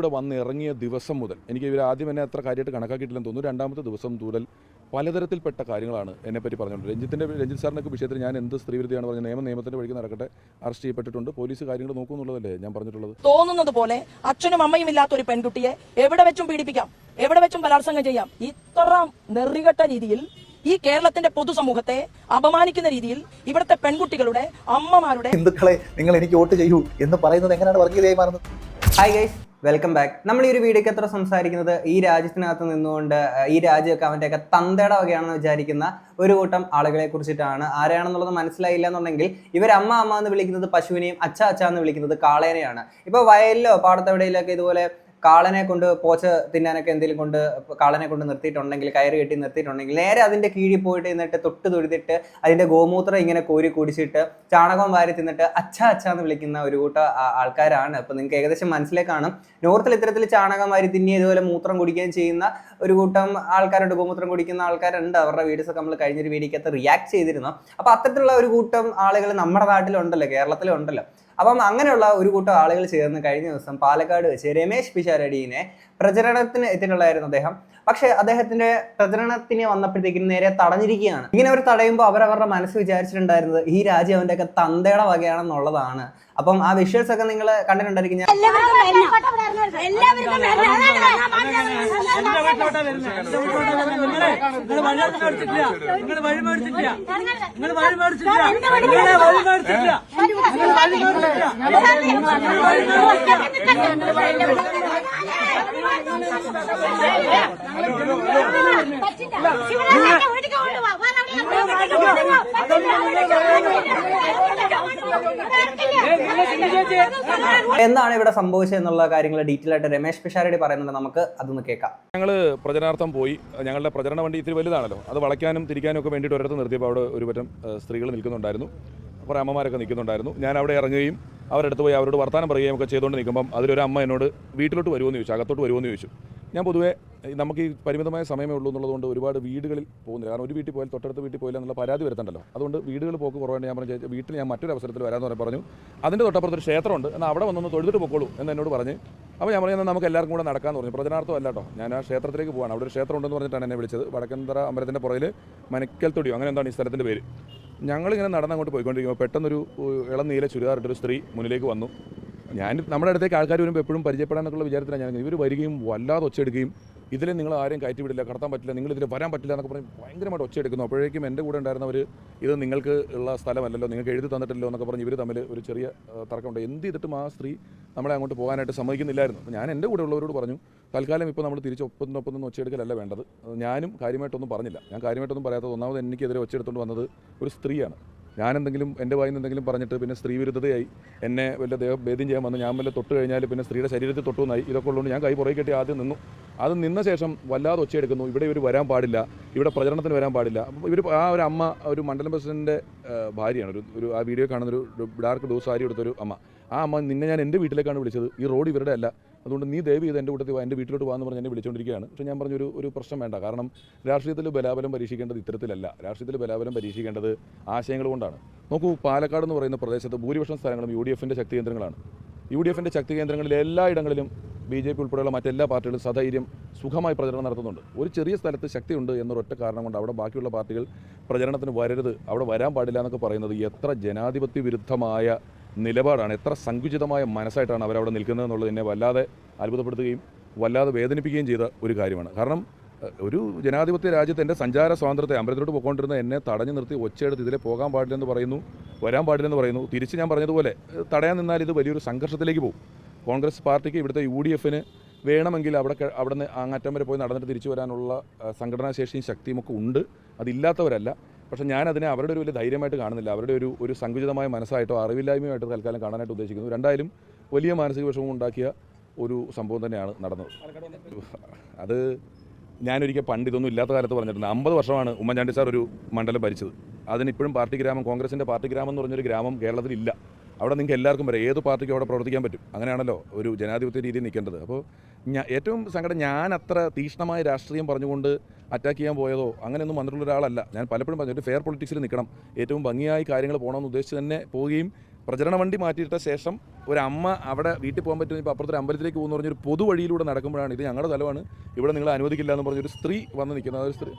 ഇവിടെ വന്നിറങ്ങിയ ദിവസം മുതൽ എനിക്ക് ഇവർ ആദ്യം എന്നെ അത്ര കാര്യമായിട്ട് കണക്കാക്കിയിട്ടില്ലെന്ന് തോന്നുന്നു. രണ്ടാമത്തെ ദിവസം മുതൽ പലതരത്തിൽപ്പെട്ട കാര്യങ്ങളാണ് എന്നെപ്പറ്റി പറഞ്ഞുകൊണ്ട് രഞ്ജിത്ത് സാറിനൊക്കെ വിഷയത്തിൽ ഞാൻ എന്ത് സ്ത്രീവിരുദ്ധിയാണ് പറഞ്ഞത്, നിയമത്തിൻ്റെ വഴിക്ക് നടക്കട്ടെ, അറസ്റ്റ് ചെയ്യപ്പെട്ടിട്ടുണ്ട്, പോലീസ് കാര്യങ്ങൾ നോക്കുന്നുള്ളതല്ലേ ഞാൻ പറഞ്ഞിട്ടുള്ളത്. തോന്നുന്നത് പോലെ അച്ഛനും അമ്മയും ഇല്ലാത്ത ഒരു പെൺകുട്ടിയെ എവിടെ വെച്ചും പീഡിപ്പിക്കാം, എവിടെ വെച്ചും ബലാത്സംഗം ചെയ്യാം. ഇത്ര നെറികെട്ട രീതിയിൽ ഈ കേരളത്തിന്റെ പൊതുസമൂഹത്തെ അപമാനിക്കുന്ന രീതിയിൽ ഇവിടുത്തെ പെൺകുട്ടികളുടെ അമ്മമാരുടെ ഹിന്ദുക്കളെ നിങ്ങൾ എനിക്ക് വോട്ട് ചെയ്യൂ എന്ന് പറയുന്നത് എങ്ങനെയാണ് വർഗീയതയായി മാറുന്നത്? Hi guys, welcome back. നമ്മൾ ഈ ഒരു വീഡിയോക്ക് എത്ര സംസാരിക്കുന്നത് ഈ രാജ്യത്തിനകത്ത് നിന്നുകൊണ്ട് ഈ രാജ്യമൊക്കെ അവൻ്റെയൊക്കെ തന്തയുടെ വകയാണെന്ന് വിചാരിക്കുന്ന ഒരു കൂട്ടം ആളുകളെ കുറിച്ചിട്ടാണ്. ആരെയാണെന്നുള്ളത് മനസ്സിലായില്ല എന്നുണ്ടെങ്കിൽ ഇവർ അമ്മ അമ്മ എന്ന് വിളിക്കുന്നത് പശുവിനെയും അച്ഛ അച്ഛ എന്ന് വിളിക്കുന്നത് കാളേനെയാണ്. ഇപ്പോൾ വയലിലോ പാടത്തെവിടെയിലൊക്കെ ഇതുപോലെ കാളനെ കൊണ്ട് പോച്ച തിന്നാനൊക്കെ എന്തെങ്കിലും കൊണ്ട് കാളനെ കൊണ്ട് നിർത്തിയിട്ടുണ്ടെങ്കിൽ, കയറ് കെട്ടി നിർത്തിയിട്ടുണ്ടെങ്കിൽ നേരെ അതിൻ്റെ കീഴിൽ പോയിട്ട് എന്നിട്ട് തൊട്ട് തൊഴുതിട്ട് അതിൻ്റെ ഗോമൂത്രം ഇങ്ങനെ കോരി കുടിച്ചിട്ട് ചാണകം വാരി തിന്നിട്ട് അച്ഛ അച്ഛ എന്ന് വിളിക്കുന്ന ഒരു കൂട്ടം ആൾക്കാരാണ്. അപ്പോൾ നിങ്ങൾക്ക് ഏകദേശം മനസ്സിലേക്ക് കാണും. നോർത്തിൽ ഇത്തരത്തിൽ ചാണകം വാരി തിന്നി ഇതുപോലെ മൂത്രം കുടിക്കുകയും ചെയ്യുന്ന ഒരു കൂട്ടം ആൾക്കാരുണ്ട്, ഗോമൂത്രം കുടിക്കുന്ന ആൾക്കാരുണ്ട്. അവരുടെ വീഡിയോസൊക്കെ നമ്മൾ കഴിഞ്ഞൊരു വീഡിയോക്കകത്ത് റിയാക്ട് ചെയ്തിരുന്നു. അപ്പോൾ അത്തരത്തിലുള്ള ഒരു കൂട്ടം ആളുകൾ നമ്മുടെ നാട്ടിലുണ്ടല്ലോ, കേരളത്തിലുണ്ടല്ലോ. അപ്പം അങ്ങനെയുള്ള ഒരു കൂട്ടം ആളുകൾ ചേർന്ന് കഴിഞ്ഞ ദിവസം പാലക്കാട് വെച്ച് രമേശ് പിഷാരടിയെ പ്രചരണത്തിന് എത്തിയിട്ടുള്ളായിരുന്നു അദ്ദേഹം. പക്ഷെ അദ്ദേഹത്തിന്റെ പ്രചരണത്തിന് വന്നപ്പോഴത്തേക്കും നേരെ തടഞ്ഞിരിക്കുകയാണ്. ഇങ്ങനെ അവർ തടയുമ്പോൾ അവരവരുടെ മനസ്സ് വിചാരിച്ചിട്ടുണ്ടായിരുന്നത് ഈ രാജ്യം അവൻ്റെയൊക്കെ തന്തയുടെ വകയാണെന്നുള്ളതാണ്. അപ്പം ആ വിഷ്വൽസ് ഒക്കെ നിങ്ങൾ കണ്ടിട്ടുണ്ടായിരിക്കും. എന്താണ് ഇവിടെ സംഭവിച്ചത് എന്നുള്ള കാര്യങ്ങൾ ഡീറ്റെയിൽ ആയിട്ട് രമേശ് പിഷാരടി പറയുന്നുണ്ട്. നമുക്ക് അതൊന്ന് കേൾക്കാം. ഞങ്ങൾ പ്രചരണാർത്ഥം പോയി. ഞങ്ങളുടെ പ്രചരണ വണ്ടി ഇത്തിരി വലുതാണല്ലോ, അത് വളയ്ക്കാനും തിരിക്കാനും ഒക്കെ വേണ്ടിയിട്ട് ഒരിടത്ത് നിർത്തിയപ്പോൾ അവിടെ ഒരു പറ്റം സ്ത്രീകൾ നിൽക്കുന്നുണ്ടായിരുന്നു, കുറേ അമ്മമാരൊക്കെ നിൽക്കുന്നുണ്ടായിരുന്നു. ഞാൻ അവിടെ ഇറങ്ങുകയും അവരെടുത്ത് പോയി അവരോട് വർത്താനം പറയുകയും ഒക്കെ ചെയ്തുകൊണ്ട് നിൽക്കുമ്പം അതിലൊരു അമ്മ എന്നോട് വീട്ടിലോട്ട് വരുമോ എന്ന് ചോദിച്ചു, അകത്തോട്ട് വരുമോ എന്ന് ചോദിച്ചു. ഞാൻ പൊതുവേ നമുക്ക് ഈ പരിമിതമായ സമയമേ ഉള്ളൂ എന്നുള്ളതുകൊണ്ട് ഒരുപാട് വീടുകളിൽ പോകുന്നില്ല. കാരണം ഒരു വീട്ടിൽ പോയാൽ തൊട്ടടുത്ത വീട്ടിൽ പോയില്ല എന്നുള്ള പരാതി വരുത്തണ്ടല്ലോ. അതുകൊണ്ട് വീടുകൾ പോക്ക് കുറവാണ്. ഞാൻ പറഞ്ഞു വീട്ടിൽ ഞാൻ മറ്റൊരു അവസരത്തിൽ വരാമെന്ന് പറഞ്ഞു. അതിൻ്റെ തൊട്ടപ്പുറത്തൊരു ക്ഷേത്രമുണ്ട്, എന്നാൽ അവിടെ വന്നൊന്ന് തൊഴുതിട്ട് പൊക്കോളൂ എന്ന് എന്നോട് പറഞ്ഞ്. അപ്പോൾ ഞാൻ പറയുന്നത് നമുക്ക് എല്ലാവർക്കും കൂടെ നടക്കാമെന്ന് പറഞ്ഞു. പ്രചനാർത്ഥം അല്ല കേട്ടോ, ഞാൻ ആ ക്ഷേത്രത്തിലേക്ക് പോകാണ്. അവിടെ ഒരു ക്ഷേത്രം ഉണ്ടെന്ന് പറഞ്ഞിട്ടാണ് എന്നെ വിളിച്ചത്. വടക്കന്തറ അമ്പലത്തിൻ്റെ പുറകിൽ മനക്കൽ തൊടിയോ അങ്ങനെ എന്താണ് ഈ സ്ഥലത്തിൻ്റെ പേര്. ഞങ്ങളിങ്ങനെ നടന്നങ്ങോട്ട് പോയിക്കൊണ്ടിരിക്കുമ്പോൾ പെട്ടെന്നൊരു ഇളം നീല ചുരിദാറിട്ടൊരു സ്ത്രീ മുന്നിലേക്ക് വന്നു. ഞാൻ നമ്മുടെ അടുത്തേക്ക് ആൾക്കാർ വരുമ്പോൾ എപ്പോഴും പരിചയപ്പെടാനൊക്കെയുള്ള വിചാരത്തിലാണ് ഞാൻ. ഇവർ വരികയും വല്ലാതെ ഒച്ചയെടുക്കുകയും ഇതിൽ നിങ്ങൾ ആരെയും കയറ്റി വിടില്ല, കടത്താൻ പറ്റില്ല, നിങ്ങൾ ഇതിൽ വരാൻ പറ്റില്ല എന്നൊക്കെ പറഞ്ഞ് ഭയങ്കരമായിട്ട് ഒച്ചയെടുക്കുന്നു. അപ്പോഴേക്കും എൻ്റെ കൂടെ ഉണ്ടായിരുന്നവർ ഇത് നിങ്ങൾക്ക് ഉള്ള സ്ഥലമല്ലല്ലോ, നിങ്ങൾക്ക് എഴുതി തന്നിട്ടില്ലോ എന്നൊക്കെ പറഞ്ഞ് ഇവർ തമ്മിൽ ഒരു ചെറിയ തർക്കമുണ്ട്. എന്ത് ചെയ്തിട്ടും ആ സ്ത്രീ നമ്മളെ അങ്ങോട്ട് പോകാനായിട്ട് സമ്മതിക്കുന്നില്ലായിരുന്നു. അപ്പോൾ ഞാൻ എൻ്റെ കൂടെ ഉള്ളവരോട് പറഞ്ഞു, തൽക്കാലം ഇപ്പോൾ നമ്മൾ തിരിച്ച് ഒപ്പത്തിനൊപ്പം ഒച്ചയെടുക്കലല്ല വേണ്ടത്. ഞാനും കാര്യമായിട്ടൊന്നും പറഞ്ഞില്ല. ഞാൻ കാര്യമായിട്ടൊന്നും പറയാത്തത് ഒന്നാമത് എനിക്കെതിരെ ഒച്ചയെടുത്തുകൊണ്ട് വന്നത് ഒരു സ്ത്രീയാണ്. ഞാനെന്തെങ്കിലും എൻ്റെ വായിൽ നിന്ന് എന്തെങ്കിലും പറഞ്ഞിട്ട് പിന്നെ സ്ത്രീ വിരുദ്ധതയായി എന്നെ വല്ല ഭേദ്യം ചെയ്യാൻ വന്നു. ഞാൻ വല്ല തൊട്ട് കഴിഞ്ഞാൽ പിന്നെ സ്ത്രീയുടെ ശരീരത്തിൽ തൊട്ടുവന്നായി. ഇതൊക്കെ ഉള്ളതുകൊണ്ട് ഞാൻ കൈ പുറകെ കെട്ടി ആദ്യം നിന്നു. അത് നിന്ന ശേഷം വല്ലാതെ ഒച്ചയെടുക്കുന്നു. ഇവിടെ ഇവർ വരാൻ പാടില്ല, ഇവിടെ പ്രചരണത്തിന് വരാൻ പാടില്ല. ഇവർ ആ ഒരു അമ്മ ഒരു മണ്ഡലം പ്രസിഡൻ്റിൻ്റെ ഭാര്യയാണ്, ഒരു ആ വീഡിയോ കാണുന്നൊരു ഡാർക്ക് ബ്ലൂ സാരി എടുത്തൊരു അമ്മ. ആ അമ്മ നിന്നെ ഞാൻ എൻ്റെ വീട്ടിലേക്കാണ് വിളിച്ചത്, ഈ റോഡ് ഇവരുടെ അല്ല, അതുകൊണ്ട് നീ ദയവ് ചെയ്ത് എൻ്റെ കൂട്ടത്തിൽ എൻ്റെ വീട്ടിലോട്ട് പോകാമെന്ന് പറഞ്ഞ് എന്നെ വിളിച്ചുകൊണ്ടിരിക്കുകയാണ്. പക്ഷേ ഞാൻ പറഞ്ഞൊരു ഒരു പ്രശ്നം വേണ്ട, കാരണം രാഷ്ട്രീയത്തിൽ ബലാബലം പരീക്ഷിക്കേണ്ടത് ഇത്തരത്തിലല്ല. രാഷ്ട്രീയത്തിൽ ബലാബലം പരീക്ഷിക്കേണ്ടത് ആശയങ്ങൾ കൊണ്ടാണ്. നോക്കൂ, പാലക്കാട് എന്ന് പറയുന്ന പ്രദേശത്ത് ഭൂരിപക്ഷം സ്ഥലങ്ങളും UDFൻ്റെ ശക്തി കേന്ദ്രങ്ങളാണ്. UDFൻ്റെ ശക്തി കേന്ദ്രങ്ങളിൽ എല്ലായിടങ്ങളിലും BJP ഉൾപ്പെടെയുള്ള മറ്റെല്ലാ പാർട്ടികളും സധൈര്യം സുഖമായി പ്രചരണം നടത്തുന്നുണ്ട്. ഒരു ചെറിയ സ്ഥലത്ത് ശക്തിയുണ്ട് എന്നൊരൊറ്റ കാരണം കൊണ്ട് അവിടെ ബാക്കിയുള്ള പാർട്ടികൾ പ്രചരണത്തിന് വരരുത്, അവിടെ വരാൻ പാടില്ല എന്നൊക്കെ പറയുന്നത് എത്ര ജനാധിപത്യ വിരുദ്ധമായ നിലപാടാണ്, എത്ര സങ്കുചിതമായ മനസ്സായിട്ടാണ് അവരവിടെ നിൽക്കുന്നത് എന്നുള്ളത് എന്നെ വല്ലാതെ അത്ഭുതപ്പെടുത്തുകയും വല്ലാതെ വേദനിപ്പിക്കുകയും ചെയ്ത ഒരു കാര്യമാണ്. കാരണം ഒരു ജനാധിപത്യ രാജ്യത്ത് എൻ്റെ സഞ്ചാര സ്വാതന്ത്ര്യത്തെ അമ്പലത്തിലോട്ട് പോയിക്കൊണ്ടിരുന്ന എന്നെ തടഞ്ഞു നിർത്തി ഒച്ചയെടുത്ത് ഇതിലെ പോകാൻ പാടില്ലെന്ന് പറയുന്നു, വരാൻ പാടില്ലെന്ന് പറയുന്നു. തിരിച്ച് ഞാൻ പറഞ്ഞതുപോലെ തടയാൻ നിന്നാൽ ഇത് വലിയൊരു സംഘർഷത്തിലേക്ക് പോകും. കോൺഗ്രസ് പാർട്ടിക്ക് ഇവിടുത്തെ UDFന് വേണമെങ്കിൽ അവിടെ നിന്ന് അങ്ങറ്റം വരെ പോയി നടന്നിട്ട് തിരിച്ചു വരാനുള്ള സംഘടനാശേഷിയും ശക്തിയും ഒക്കെ ഉണ്ട്, അതില്ലാത്തവരല്ല. പക്ഷേ ഞാനതിനെ അവരുടെ ഒരു വലിയ ധൈര്യമായിട്ട് കാണുന്നില്ല, അവരുടെ ഒരു സങ്കുചിതമായ മനസ്സായിട്ടോ അറിവില്ലായ്മയായിട്ടോ തൽക്കാലം കാണാനായിട്ട് ഉദ്ദേശിക്കുന്നു. രണ്ടായാലും വലിയ മാനസിക വിഷമം ഉണ്ടാക്കിയ ഒരു സംഭവം തന്നെയാണ് നടന്നത്. അത് ഞാനൊരിക്കൽ പണ്ട് ഇതൊന്നും ഇല്ലാത്ത കാലത്ത് പറഞ്ഞിട്ടുണ്ട്. 50 വർഷമാണ് ഉമ്മൻചാണ്ടി സാർ ഒരു മണ്ഡലം ഭരിച്ചത്. അതിനിപ്പോഴും പാർട്ടി ഗ്രാമം, കോൺഗ്രസിൻ്റെ പാർട്ടി ഗ്രാമം എന്ന് പറഞ്ഞൊരു ഗ്രാമം കേരളത്തിലില്ല. അവിടെ നിങ്ങൾക്ക് എല്ലാവർക്കും വരെ ഏത് പാർട്ടിക്കും അവിടെ പ്രവർത്തിക്കാൻ പറ്റും. അങ്ങനെയാണല്ലോ ഒരു ജനാധിപത്യ രീതിയിൽ നിൽക്കേണ്ടത്. അപ്പോൾ ഏറ്റവും സങ്കടം, ഞാൻ അത്ര തീക്ഷ്ണമായ രാഷ്ട്രീയം പറഞ്ഞുകൊണ്ട് അറ്റാക്ക് ചെയ്യാൻ പോയതോ അങ്ങനെയൊന്നും വന്നിട്ടുള്ള ഒരാളല്ല. ഞാൻ പലപ്പോഴും പറഞ്ഞു ഒരു ഫെയർ പൊളിറ്റിക്സിൽ നിൽക്കണം, ഏറ്റവും ഭംഗിയായി കാര്യങ്ങൾ പോകണമെന്ന് ഉദ്ദേശിച്ച് തന്നെ പോവുകയും പ്രചരണ വണ്ടി മാറ്റിയിട്ട ശേഷം ഒരു അമ്മ അവിടെ വീട്ടിൽ പോകാൻ പറ്റുന്ന ഇപ്പോൾ അപ്പുറത്തൊരു അമ്പലത്തിലേക്ക് പോകുന്ന പറഞ്ഞൊരു പൊതു വഴിയിലൂടെ നടക്കുമ്പോഴാണ് ഇത് ഞങ്ങളുടെ സ്ഥലമാണ്, ഇവിടെ നിങ്ങൾ അനുവദിക്കില്ല എന്ന് പറഞ്ഞൊരു സ്ത്രീ വന്ന് നിൽക്കുന്നത്. ഒരു സ്ത്രീ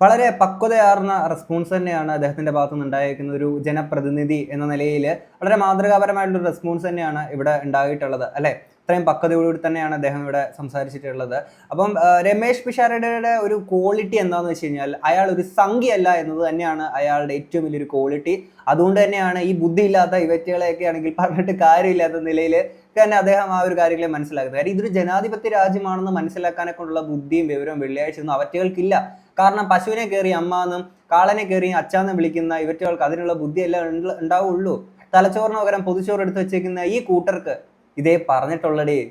വളരെ പക്വതയാർന്ന റെസ്പോൺസ് തന്നെയാണ് അദ്ദേഹത്തിന്റെ ഭാഗത്തു നിന്ന് ഉണ്ടായിരിക്കുന്ന ഒരു ജനപ്രതിനിധി എന്ന നിലയിൽ വളരെ മാതൃകാപരമായിട്ടുള്ള റെസ്പോൺസ് തന്നെയാണ് ഇവിടെ ഉണ്ടായിട്ടുള്ളത് അല്ലെ. ഇത്രയും പക്വതയോടുകൂടി തന്നെയാണ് അദ്ദേഹം ഇവിടെ സംസാരിച്ചിട്ടുള്ളത്. അപ്പം രമേശ് പിഷാരടിയുടെ ഒരു ക്വാളിറ്റി എന്താണെന്ന് വെച്ച് കഴിഞ്ഞാൽ അയാൾ ഒരു സംഖ്യയല്ല എന്നത് തന്നെയാണ് അയാളുടെ ഏറ്റവും വലിയൊരു ക്വാളിറ്റി. അതുകൊണ്ട് തന്നെയാണ് ഈ ബുദ്ധിയില്ലാത്ത ഇവറ്റകളെയൊക്കെ ആണെങ്കിൽ പറഞ്ഞിട്ട് കാര്യമില്ലാത്ത നിലയിൽ തന്നെ അദ്ദേഹം ആ ഒരു കാര്യങ്ങളെ മനസ്സിലാക്കുന്നത്. കാര്യം ഇതൊരു ജനാധിപത്യ രാജ്യമാണെന്ന് മനസ്സിലാക്കാനെ കൊണ്ടുള്ള ബുദ്ധിയും വിവരവും വെള്ളിയാഴ്ച ഒന്നും അവറ്റകൾക്കില്ല. കാരണം പശുവിനെ കയറി അമ്മ എന്നും കാളനെ കയറി അച്ചാന്ന് വിളിക്കുന്ന ഇവറ്റകൾക്ക് അതിനുള്ള ബുദ്ധിയെല്ലാം ഉണ്ടാവുള്ളൂ. തലച്ചോറിന് പകരം പൊതുച്ചോറ് എടുത്ത് വെച്ചേക്കുന്ന ഈ കൂട്ടർക്ക് ഇതേ പറഞ്ഞിട്ടുള്ളടേ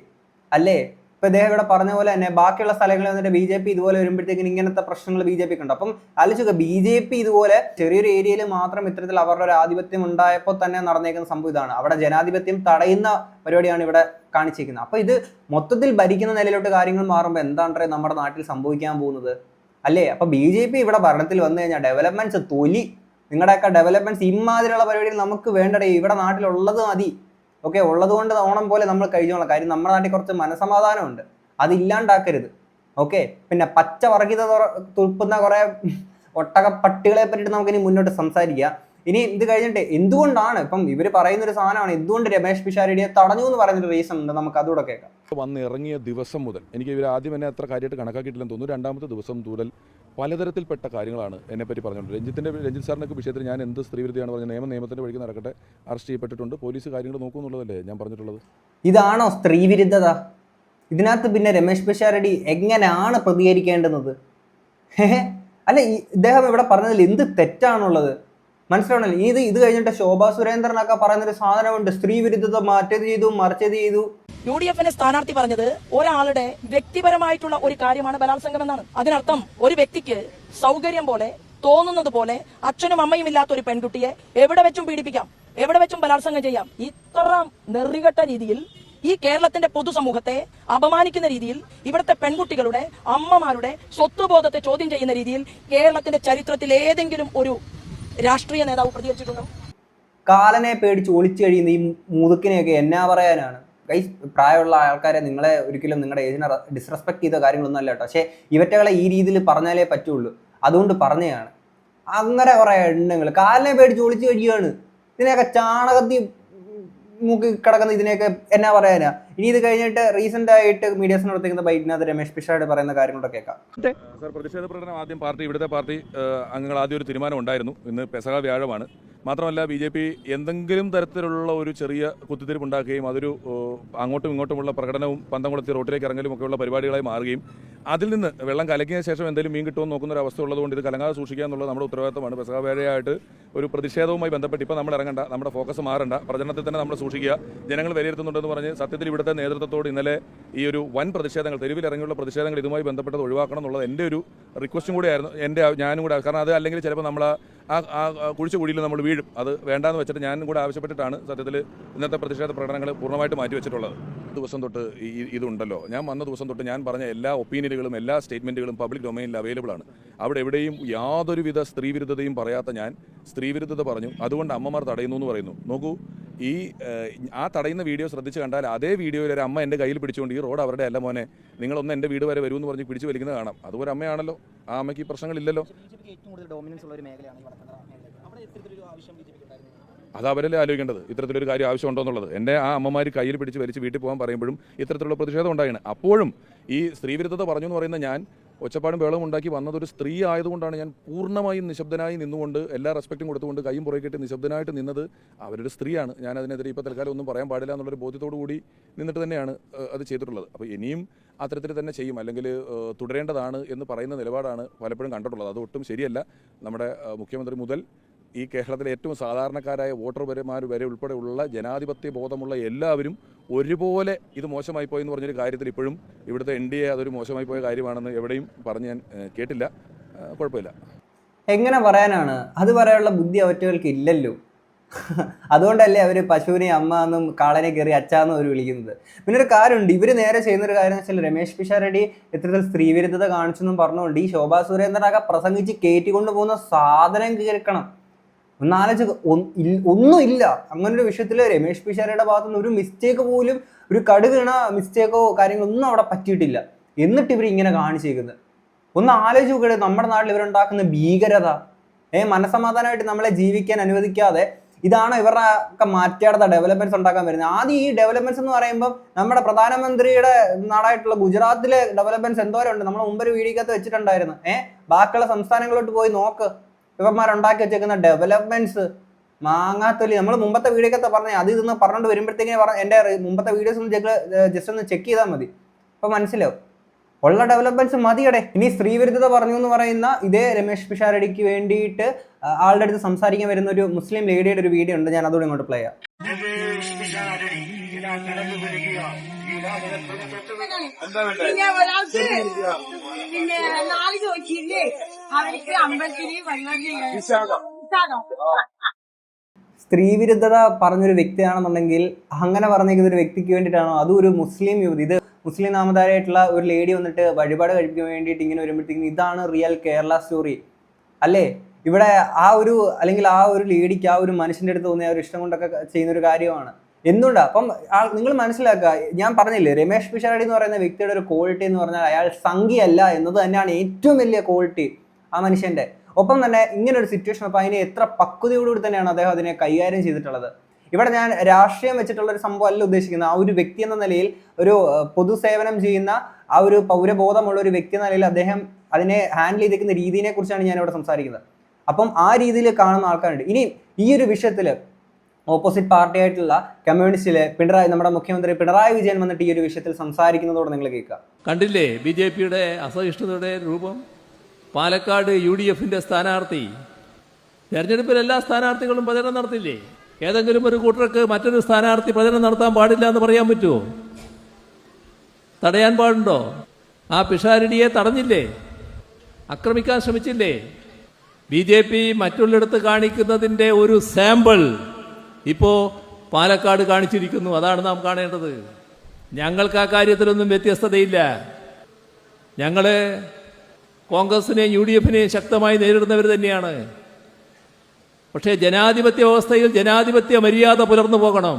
അല്ലേ. ഇപ്പൊ ഇദ്ദേഹം ഇവിടെ പറഞ്ഞ പോലെ തന്നെ ബാക്കിയുള്ള സ്ഥലങ്ങളിൽ വന്നിട്ട് BJP ഇതുപോലെ വരുമ്പോഴത്തേക്കിന് ഇങ്ങനത്തെ പ്രശ്നങ്ങൾ BJP ഉണ്ട്. അപ്പം ആലോചിക്കുക, BJP ഇതുപോലെ ചെറിയൊരു ഏരിയയിൽ മാത്രം ഇത്തരത്തിൽ അവരുടെ ഒരു ആധിപത്യം ഉണ്ടായപ്പോൾ തന്നെ നടന്നേക്കുന്ന സംഭവം ഇതാണ്. അവിടെ ജനാധിപത്യം തടയുന്ന പരിപാടിയാണ് ഇവിടെ കാണിച്ചിരിക്കുന്നത്. അപ്പൊ ഇത് മൊത്തത്തിൽ ഭരിക്കുന്ന നിലയിലോട്ട് കാര്യങ്ങൾ മാറുമ്പോൾ എന്താണ് നമ്മുടെ നാട്ടിൽ സംഭവിക്കാൻ പോകുന്നത് അല്ലേ. അപ്പൊ BJP ഇവിടെ ഭരണത്തിൽ വന്നു കഴിഞ്ഞാൽ ഡെവലപ്മെന്റ്സ് തൊലി, നിങ്ങളുടെയൊക്കെ ഡെവലപ്മെന്റ്സ് ഇമാതിരിയുള്ള പരിപാടികൾ നമുക്ക് വേണ്ടടേ, ഇവിടെ നാട്ടിലുള്ളത് മതി. ഓക്കെ, ഉള്ളത് കൊണ്ട് ഓണം പോലെ നമ്മൾ കഴിഞ്ഞോളാം. കാര്യം നമ്മുടെ നാട്ടിൽ കുറച്ച് മനസമാധാനമുണ്ട്, അതില്ലാണ്ടാക്കരുത്. ഓക്കെ, പിന്നെ പച്ച വർഗീയത തുപ്പുന്ന കുറെ ഒട്ടക പട്ടികളെ പറ്റിയിട്ട് നമുക്കിനി മുന്നോട്ട് സംസാരിക്കാം. ഇനി ഇത് കഴിഞ്ഞിട്ട് എന്തുകൊണ്ടാണ് ഇപ്പം ഇവർ പറയുന്ന ഒരു സാധനമാണ് എന്തുകൊണ്ട് രമേശ് പിഷാരടിയെ തടഞ്ഞു എന്ന് പറയുന്നൊരു റീസൺ ഉണ്ട്, നമുക്ക് അതുകൂടെ കേൾക്കാം. വന്നിറങ്ങിയ ദിവസം മുതൽ എനിക്ക് ഇവർ ആദ്യം എന്നെ അത്ര കാര്യമായിട്ട് കണക്കാക്കിയിട്ടില്ലെന്ന് തോന്നുന്നു. രണ്ടാമത്തെ ദിവസം മുതൽ പലതരത്തിൽപ്പെട്ട കാര്യങ്ങളാണ് എന്നെപ്പറ്റി പറഞ്ഞുകൊണ്ട്. രഞ്ജിത്ത് സാറിനൊക്കെ വിഷയത്തിൽ ഞാൻ എന്ത് സ്ത്രീവിരുദ്ധയാണ് പറഞ്ഞത്, നിയമത്തിൻ്റെ വഴിക്ക് നടക്കട്ടെ, അറസ്റ്റ് ചെയ്യപ്പെട്ടിട്ടുണ്ട്, പോലീസ് കാര്യങ്ങൾ നോക്കൂ എന്നുള്ളതല്ലേ ഞാൻ പറഞ്ഞിട്ടുള്ളത്. ഇതാണോ സ്ത്രീവിരുദ്ധത? ഇതിനകത്ത് പിന്നെ രമേശ് പിഷാരടി എങ്ങനെയാണ് പ്രതികരിക്കേണ്ടുന്നത്? അല്ല, ഇദ്ദേഹം ഇവിടെ പറഞ്ഞതിൽ എന്ത് തെറ്റാണുള്ളത് മനസ്സിലാവണല്ലോ. ഇത് കഴിഞ്ഞിട്ട് ശോഭാ സുരേന്ദ്രനൊക്കെ പറയുന്നൊരു സാധനമുണ്ട്, സ്ത്രീ വിരുദ്ധത മറ്റേത് ചെയ്തു മറിച്ചത് ചെയ്തു. UDF സ്ഥാനാർത്ഥി പറഞ്ഞത് ഒരാളുടെ വ്യക്തിപരമായിട്ടുള്ള ഒരു കാര്യമാണ് ബലാത്സംഗം എന്നാണ്. അതിനർത്ഥം ഒരു വ്യക്തിക്ക് സൗകര്യം പോലെ തോന്നുന്നത് പോലെ അച്ഛനും അമ്മയും ഇല്ലാത്ത ഒരു പെൺകുട്ടിയെ എവിടെ വെച്ചും പീഡിപ്പിക്കാം, എവിടെ വെച്ചും ബലാത്സംഗം ചെയ്യാം. ഇത്ര നെറികെട്ട രീതിയിൽ ഈ കേരളത്തിന്റെ പൊതുസമൂഹത്തെ അപമാനിക്കുന്ന രീതിയിൽ, ഇവിടുത്തെ പെൺകുട്ടികളുടെ അമ്മമാരുടെ സ്വത്വബോധത്തെ ചോദ്യം ചെയ്യുന്ന രീതിയിൽ കേരളത്തിന്റെ ചരിത്രത്തിൽ ഏതെങ്കിലും ഒരു രാഷ്ട്രീയ നേതാവ് പ്രതികരിച്ചിട്ടുണ്ടോ? കാലനെ പേടിച്ച് ഒളിച്ചു കഴിയുന്ന ഈ മുതുക്കിനെയൊക്കെ എന്നാ പറയാനാണ് ഗൈസ്. പ്രായമുള്ള ആൾക്കാരെ നിങ്ങളെ ഒരിക്കലും നിങ്ങളുടെ ഏജിനെ ഡിസ്റെസ്പെക്ട് ചെയ്ത കാര്യങ്ങളൊന്നും അല്ല കേട്ടോ. പക്ഷേ ഇവറ്റകളെ ഈ രീതിയിൽ പറഞ്ഞാലേ പറ്റുള്ളൂ, അതുകൊണ്ട് പറഞ്ഞതാണ്. അങ്ങനെ കുറെ എണ്ണങ്ങൾ കാലിനെ പേടിച്ച് ഒളിച്ചു കഴിയുകയാണ്. ഇതിനെയൊക്കെ ചാണകത്തി മൂക്കി കിടക്കുന്ന ഇതിനെയൊക്കെ എന്നാ പറയാനാ. ഇനി ഇത് കഴിഞ്ഞിട്ട് റീസെന്റ് ആയിട്ട് മീഡിയസിന് കൊടുത്തേക്കുന്ന ബൈറ്റിനകത്ത് രമേശ് പിഷാരടി പറയുന്ന കാര്യങ്ങളൊക്കെ കേൾക്കാം. സാർ, പ്രതിഷേധ പ്രകടനം ആദ്യം ഇവിടുത്തെ പാർട്ടി അംഗങ്ങൾ ആദ്യം ഒരു തീരുമാനം ഉണ്ടായിരുന്നു. ഇന്ന് പെസഹ വ്യാഴമാണ്. മാത്രമല്ല BJP എന്തെങ്കിലും തരത്തിലുള്ള ഒരു ചെറിയ കുത്തിത്തിരിപ്പ് ഉണ്ടാക്കുകയും അതൊരു അങ്ങോട്ടും ഇങ്ങോട്ടുമുള്ള പ്രകടനവും പന്തം കൊളുത്തി റോട്ടിലേക്ക് ഇറങ്ങലും ഒക്കെയുള്ള പരിപാടികളായി മാറുകയും അതിൽ നിന്ന് വെള്ളം കലക്കിയ ശേഷം എന്തെങ്കിലും മീൻ കിട്ടുമെന്ന് നോക്കുന്ന ഒരു അവസ്ഥ ഉള്ളതുകൊണ്ട് ഇത് കലങ്ങാതെ സൂക്ഷിക്കുക എന്നുള്ളത് നമ്മുടെ ഉത്തരവാദിത്തമാണ്. പെസഹ വ്യാഴമായിട്ട് ഒരു പ്രതിഷേധവുമായി ബന്ധപ്പെട്ട് ഇപ്പോൾ നമ്മൾ ഇറങ്ങണ്ട, നമ്മുടെ ഫോക്കസ് മാറണ്ട, പ്രചരണത്തിൽ തന്നെ നമ്മൾ സൂക്ഷിക്കുക. ജനങ്ങൾ വിലയിരുത്തുന്നുണ്ടെന്ന് പറഞ്ഞ് സത്യത്തിൽ ഇവിടുത്തെ നേതൃത്വത്തോട് ഇന്നലെ ഈ ഒരു വൻ പ്രതിഷേധങ്ങൾ, തെരുവിൽ ഇറങ്ങിയുള്ള പ്രതിഷേധങ്ങൾ ഇതുമായി ബന്ധപ്പെട്ടത് ഒഴിവാക്കണം എന്നുള്ളത് എൻ്റെ ഒരു റിക്വസ്റ്റും കൂടിയായിരുന്നു. ഞാനും കൂടെ, കാരണം അത് അല്ലെങ്കിൽ ചിലപ്പോൾ നമ്മൾ ആ കുഴിച്ച കുഴിയിൽ നമ്മൾ വീഴും. അത് വേണ്ടാന്ന് വെച്ചിട്ട് ഞാനും കൂടെ ആവശ്യപ്പെട്ടിട്ടാണ് സത്യത്തിൽ ഇന്നത്തെ പ്രതിഷേധ പ്രകടനങ്ങൾ പൂർണ്ണമായിട്ട് മാറ്റിവെച്ചിട്ടുള്ളത്. ദിവസം തൊട്ട് ഇതുണ്ടല്ലോ, ഞാൻ വന്ന ദിവസം തൊട്ട് ഞാൻ പറഞ്ഞ എല്ലാ ഒപ്പീനിയനുകളും എല്ലാ സ്റ്റേറ്റ്മെൻറ്റുകളും പബ്ലിക് ഡൊമൈനിൽ അവൈലബിൾ ആണ്. അവിടെ എവിടെയും യാതൊരുവിധ സ്ത്രീവിരുദ്ധതയും പറയാത്ത ഞാൻ സ്ത്രീവിരുദ്ധത പറഞ്ഞു, അതുകൊണ്ട് അമ്മമാർ തടയുന്നു എന്ന് പറയുന്നു. നോക്കൂ, ആ തടയുന്ന വീഡിയോ ശ്രദ്ധിച്ച് കണ്ടാൽ അതേ വീഡിയോയിൽ ഒരു അമ്മ എൻ്റെ കയ്യിൽ പിടിച്ചുകൊണ്ട് ഈ റോഡ് അവരുടെ അല്ല മോനെ, നിങ്ങളൊന്ന് എൻ്റെ വീട് വരെ വരുമെന്ന് പറഞ്ഞ് പിടിച്ച് വലിക്കുന്നത് കാണാം. അതുപോലെ അമ്മയാണല്ലോ, ആ അമ്മയ്ക്ക് ഈ പ്രശ്നങ്ങളില്ലല്ലോ. അത് അവരല്ലേ ആലോചിക്കേണ്ടത് ഇത്തരത്തിലൊരു കാര്യം ആവശ്യമുണ്ടോ എന്നുള്ളത്. എൻ്റെ ആ അമ്മമാർ കയ്യിൽ പിടിച്ച് വലിച്ച് വീട്ടിൽ പോകാൻ പറയുമ്പോഴും ഇത്തരത്തിലുള്ള പ്രതിഷേധം ഉണ്ടായാണ്. അപ്പോഴും ഈ സ്ത്രീവിരുദ്ധത പറഞ്ഞു എന്ന് പറയുന്ന ഞാൻ ഒച്ചപ്പാടും ബഹളവും ഉണ്ടാക്കി വന്നതൊരു സ്ത്രീ ആയതുകൊണ്ടാണ് ഞാൻ പൂർണ്ണമായും നിശബ്ദനായി നിന്നുകൊണ്ട് എല്ലാ റെസ്പെക്റ്റും കൊടുത്തുകൊണ്ട് കൈയും പുറകിട്ട് നിശബ്ദനായിട്ട് നിന്നത്. അവരൊരു സ്ത്രീയാണ്, ഞാൻ അതിനെതിരെ ഇപ്പോൾ തൽക്കാലം ഒന്നും പറയാൻ പാടില്ല എന്നുള്ളൊരു ബോധ്യത്തോടു കൂടി നിന്നിട്ട് തന്നെയാണ് അത് ചെയ്തിട്ടുള്ളത്. അപ്പോൾ ഇനിയും അത്തരത്തിൽ തന്നെ ചെയ്യും, അല്ലെങ്കിൽ തുടരേണ്ടതാണ് എന്ന് പറയുന്ന നിലപാടാണ് പലപ്പോഴും കണ്ടിട്ടുള്ളത്. അത് ഒട്ടും ശരിയല്ല. നമ്മുടെ മുഖ്യമന്ത്രി മുതൽ ഈ കേരളത്തിലെ ഏറ്റവും സാധാരണക്കാരായ വോട്ടർമാർ വരെ ഉൾപ്പെടെയുള്ള ജനാധിപത്യ ബോധമുള്ള എല്ലാവരും ഒരുപോലെ ഇത് മോശമായി പോയെന്ന് പറഞ്ഞൊരു കാര്യത്തിൽ ഇപ്പോഴും ഇവിടുത്തെ NDA അതൊരു മോശമായി പോയ കാര്യമാണെന്ന് എവിടെയും പറഞ്ഞ് ഞാൻ കേട്ടില്ല. കുഴപ്പമില്ല. എങ്ങനെ പറയാനാണ്? അത് പറയാനുള്ള ബുദ്ധി അവറ്റകൾക്ക് ഇല്ലല്ലോ. അതുകൊണ്ടല്ലേ അവർ പശുവിനെ അമ്മ എന്നും കാളനെ കയറി അച്ചാന്നും അവർ വിളിക്കുന്നത്. പിന്നെ ഒരു കാര്യമുണ്ട്, ഇവർ നേരെ ചെയ്യുന്നൊരു കാര്യം എന്ന് വെച്ചാൽ രമേശ് പിഷാരടി ഇത്തരത്തിൽ സ്ത്രീവിരുദ്ധത കാണിച്ചെന്നും പറഞ്ഞുകൊണ്ട് ഈ ശോഭാ സുരേന്ദ്രനൊക്കെ പ്രസംഗിച്ച് കയറ്റിക്കൊണ്ടു പോകുന്ന സാധനം കേൾക്കണം. ഒന്നാലോചിച്ച് ഒന്നുമില്ല അങ്ങനൊരു വിഷയത്തിൽ രമേഷ് പിഷാരയുടെ ഭാഗത്തുനിന്ന് ഒരു മിസ്റ്റേക്ക് പോലും, ഒരു കടുകണ മിസ്റ്റേക്കോ കാര്യങ്ങളൊന്നും അവിടെ പറ്റിയിട്ടില്ല. എന്നിട്ട് ഇവർ ഇങ്ങനെ കാണിച്ചേക്കുന്നത് ഒന്ന് ആലോചിച്ച് നോക്കട്ടെ. നമ്മുടെ നാട്ടിൽ ഇവരുണ്ടാക്കുന്ന ഭീകരത, മനസമാധാനമായിട്ട് നമ്മളെ ജീവിക്കാൻ അനുവദിക്കാതെ, ഇതാണോ ഇവരുടെ ഒക്കെ മാറ്റാത്ത ഡെവലപ്മെന്റ്സ് ഉണ്ടാക്കാൻ വരുന്നത്? ആദ്യം ഈ ഡെവലപ്മെന്റ്സ് എന്ന് പറയുമ്പോൾ നമ്മുടെ പ്രധാനമന്ത്രിയുടെ നാടായിട്ടുള്ള ഗുജറാത്തിലെ ഡെവലപ്മെന്റ്സ് എന്തോരം ഉണ്ട്, നമ്മൾ മുമ്പൊരു വീഡിയോക്കകത്ത് വെച്ചിട്ടുണ്ടായിരുന്നു. ബാക്കിയുള്ള സംസ്ഥാനങ്ങളിലോട്ട് പോയി നോക്ക്, ഇവന്മാരുണ്ടാക്കി വെച്ചേക്കുന്ന ഡെവലപ്മെന്റ്സ് മാങ്ങാത്തൊലി. നമ്മൾ മുമ്പത്തെ വീഡിയോക്കകത്ത് പറഞ്ഞ അത് ഇതെന്ന് പറഞ്ഞുകൊണ്ട് വരുമ്പോഴത്തേക്കിനെ എൻ്റെ മുമ്പത്തെ വീഡിയോസ് ഒന്ന് ജസ്റ്റ് ഒന്ന് ചെക്ക് ചെയ്താൽ മതി, അപ്പൊ മനസ്സിലാവും. ഉള്ള ഡെവലപ്മെന്റ്സ് മതിയടെ. ഇനി സ്ത്രീവിരുദ്ധത പറഞ്ഞു എന്ന് പറയുന്ന ഇതേ രമേഷ് പിഷാരടിക്ക് വേണ്ടിയിട്ട് ആളുടെ അടുത്ത് സംസാരിക്കാൻ വരുന്ന ഒരു മുസ്ലിം ലേഡിയുടെ ഒരു വീഡിയോ ഉണ്ട്, ഞാൻ അതോടെ ഇങ്ങോട്ട് പ്ലേ ചെയ്യാം. പിന്നെ നാല് ചോദിച്ചില്ലേ അവർക്ക് അമ്പലത്തില് സ്ത്രീവിരുദ്ധത പറഞ്ഞൊരു വ്യക്തിയാണെന്നുണ്ടെങ്കിൽ അങ്ങനെ പറഞ്ഞേക്കുന്ന ഒരു വ്യക്തിക്ക് വേണ്ടിയിട്ടാണോ? അതും ഒരു മുസ്ലിം യുവതി, ഇത് മുസ്ലിം നാമധാരിയായിട്ടുള്ള ഒരു ലേഡി വന്നിട്ട് വഴിപാട് കഴിപ്പിക്കാൻ വേണ്ടിയിട്ട് ഇങ്ങനെ വരുമ്പോഴത്തേക്കും ഇതാണ് റിയൽ കേരള സ്റ്റോറി അല്ലേ? ഇവിടെ ആ ഒരു അല്ലെങ്കിൽ ആ ഒരു ലേഡിക്ക് ആ ഒരു മനുഷ്യൻ്റെ അടുത്ത് തോന്നിയ ഒരു ഇഷ്ടം കൊണ്ടൊക്കെ ചെയ്യുന്ന ഒരു കാര്യമാണ്. എന്തുകൊണ്ടാണ്? അപ്പം നിങ്ങൾ മനസ്സിലാക്കുക, ഞാൻ പറഞ്ഞില്ലേ രമേഷ് പിഷാരടി എന്ന് പറയുന്ന വ്യക്തിയുടെ ഒരു ക്വാളിറ്റി എന്ന് പറഞ്ഞാൽ അയാൾ സംഖ്യയല്ല എന്നത് തന്നെയാണ് ഏറ്റവും വലിയ ക്വാളിറ്റി ആ മനുഷ്യൻ്റെ. ഒപ്പം തന്നെ ഇങ്ങനെ ഒരു സിറ്റുവേഷൻ അപ്പോൾ അതിനെ എത്ര പക്വതയോടുകൂടി തന്നെയാണ് അദ്ദേഹം അതിനെ കൈകാര്യം ചെയ്തിട്ടുള്ളത്. ഇവിടെ ഞാൻ രാഷ്ട്രീയം വെച്ചിട്ടുള്ള ഒരു സംഭവം അല്ല ഉദ്ദേശിക്കുന്നത്. ആ ഒരു വ്യക്തി എന്ന നിലയിൽ, ഒരു പൊതുസേവനം ചെയ്യുന്ന ആ ഒരു പൗരബോധമുള്ള ഒരു വ്യക്തി എന്ന നിലയിൽ അദ്ദേഹം അതിനെ ഹാൻഡിൽ ചെയ്തിരിക്കുന്ന രീതിയെ കുറിച്ചാണ് ഞാൻ ഇവിടെ സംസാരിക്കുന്നത്. അപ്പം ആ രീതിയിൽ കാണുന്ന ആൾക്കാരുണ്ട്. ഇനി ഈ ഒരു വിഷയത്തിൽ ഓപ്പോസിറ്റ് പാർട്ടി ആയിട്ടുള്ള കമ്മ്യൂണിസ്റ്റിലെ നമ്മുടെ മുഖ്യമന്ത്രി പിണറായി വിജയൻ വന്നിട്ട് ഈ ഒരു വിഷയത്തിൽ സംസാരിക്കുന്നതോടെ നിങ്ങൾ കേൾക്കുക. കണ്ടില്ലേ BJPയുടെ അസഹിഷ്ണുതയുടെ രൂപം? പാലക്കാട് UDFന്റെ സ്ഥാനാർത്ഥി തെരഞ്ഞെടുപ്പിൽ എല്ലാ സ്ഥാനാർത്ഥികളും പ്രചരണം നടത്തില്ലേ? ഏതെങ്കിലും ഒരു കൂട്ടർക്ക് മറ്റൊരു സ്ഥാനാർത്ഥി പ്രചരണം നടത്താൻ പാടില്ല എന്ന് പറയാൻ പറ്റുമോ? തടയാൻ പാടുണ്ടോ? ആ പിഷാരടിയെ തടഞ്ഞില്ലേ? ആക്രമിക്കാൻ ശ്രമിച്ചില്ലേ? BJP മറ്റുള്ളിടത്ത് കാണിക്കുന്നതിൻ്റെ ഒരു സാമ്പിൾ ഇപ്പോൾ പാലക്കാട് കാണിച്ചിരിക്കുന്നു. അതാണ് നാം കാണേണ്ടത്. ഞങ്ങൾക്ക് ആ കാര്യത്തിലൊന്നും വ്യത്യസ്തതയില്ല. ഞങ്ങൾ കോൺഗ്രസിനെയും UDFനെയും ശക്തമായി നേരിടുന്നവർ തന്നെയാണ്. പക്ഷേ ജനാധിപത്യ വ്യവസ്ഥയിൽ ജനാധിപത്യ മര്യാദ പുലർന്നു പോകണം.